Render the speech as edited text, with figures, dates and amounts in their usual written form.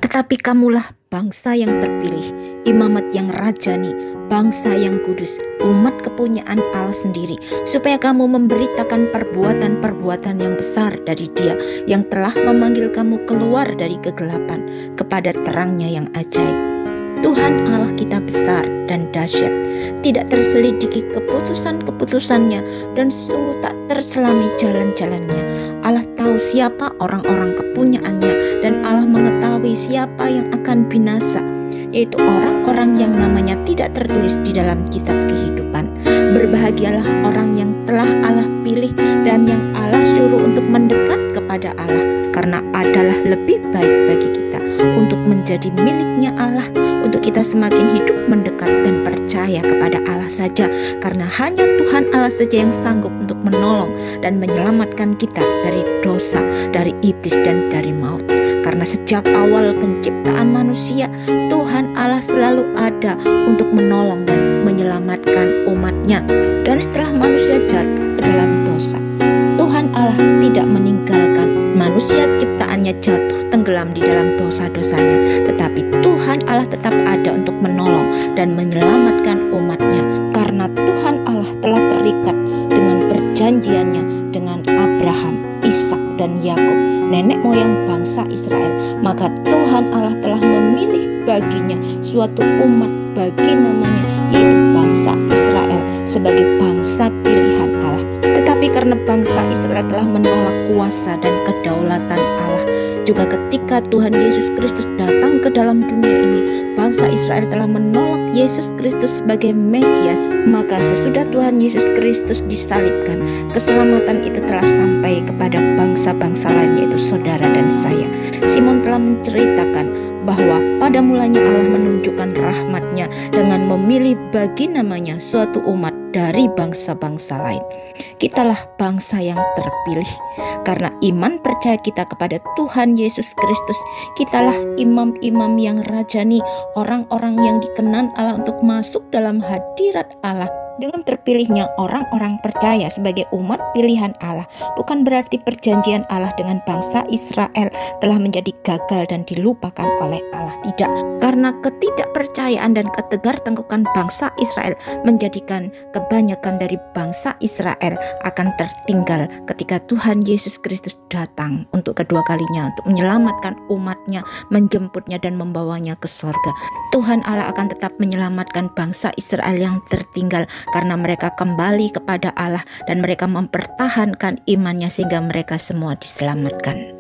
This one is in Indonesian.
Tetapi kamulah bangsa yang terpilih, imamat yang rajani, bangsa yang kudus, umat kepunyaan Allah sendiri, supaya kamu memberitakan perbuatan-perbuatan yang besar dari Dia yang telah memanggil kamu keluar dari kegelapan kepada terangnya yang ajaib. Tuhan Allah kita besar dan dahsyat, tidak terselidiki keputusan-keputusannya, dan sungguh tak terselami jalan-jalannya. Allah tahu siapa orang-orang kepunyaannya, dan Allah mengetahui siapa yang akan binasa, yaitu orang-orang yang namanya tidak tertulis di dalam kitab kehidupan. Berbahagialah orang yang telah Allah pilih dan yang Allah suruh untuk mendekat kepada Allah, karena adalah lebih baik bagi kita untuk menjadi miliknya Allah, untuk kita semakin hidup mendekat dan percaya kepada Allah saja, karena hanya Tuhan Allah saja yang sanggup untuk menolong dan menyelamatkan kita dari dosa, dari iblis dan dari maut. Karena sejak awal penciptaan manusia, Tuhan Allah selalu ada untuk menolong dan menyelamatkan umatnya. Dan setelah manusia jatuh ke dalam dosa, Tuhan Allah tidak meninggalkan manusia ciptaannya jatuh tenggelam di dalam dosa-dosanya, tetapi Tuhan Allah tetap ada untuk menolong dan menyelamatkan umatnya. Karena Tuhan Allah telah terikat dengan perjanjiannya dengan Abraham, Ishak dan Yakub, nenek moyang bangsa Israel, maka Tuhan Allah telah memilih baginya suatu umat bagi namanya, yaitu bangsa Israel sebagai bangsa pilihan Allah. Tetapi karena bangsa Israel telah menolak kuasa dan kedaulatan Allah, juga ketika Tuhan Yesus Kristus datang ke dalam dunia ini, bangsa Israel telah menolak Yesus Kristus sebagai Mesias. Maka sesudah Tuhan Yesus Kristus disalibkan, keselamatan itu telah sampai kepada bangsa-bangsa lain, yaitu saudara dan saya. Simon telah menceritakan bahwa pada mulanya Allah menunjukkan rahmat-Nya dengan memilih bagi namanya suatu umat dari bangsa-bangsa lain. Kitalah bangsa yang terpilih. Karena iman percaya kita kepada Tuhan Yesus Kristus, kitalah imam-imam yang rajani, orang-orang yang dikenan Allah untuk masuk dalam hadirat Allah. Dengan terpilihnya orang-orang percaya sebagai umat pilihan Allah, bukan berarti perjanjian Allah dengan bangsa Israel telah menjadi gagal dan dilupakan oleh Allah. Tidak, karena ketidakpercayaan dan ketegar-tengkukan bangsa Israel menjadikan kebanyakan dari bangsa Israel akan tertinggal ketika Tuhan Yesus Kristus datang untuk kedua kalinya untuk menyelamatkan umatnya, menjemputnya dan membawanya ke sorga. Tuhan Allah akan tetap menyelamatkan bangsa Israel yang tertinggal karena mereka kembali kepada Allah dan mereka mempertahankan imannya sehingga mereka semua diselamatkan.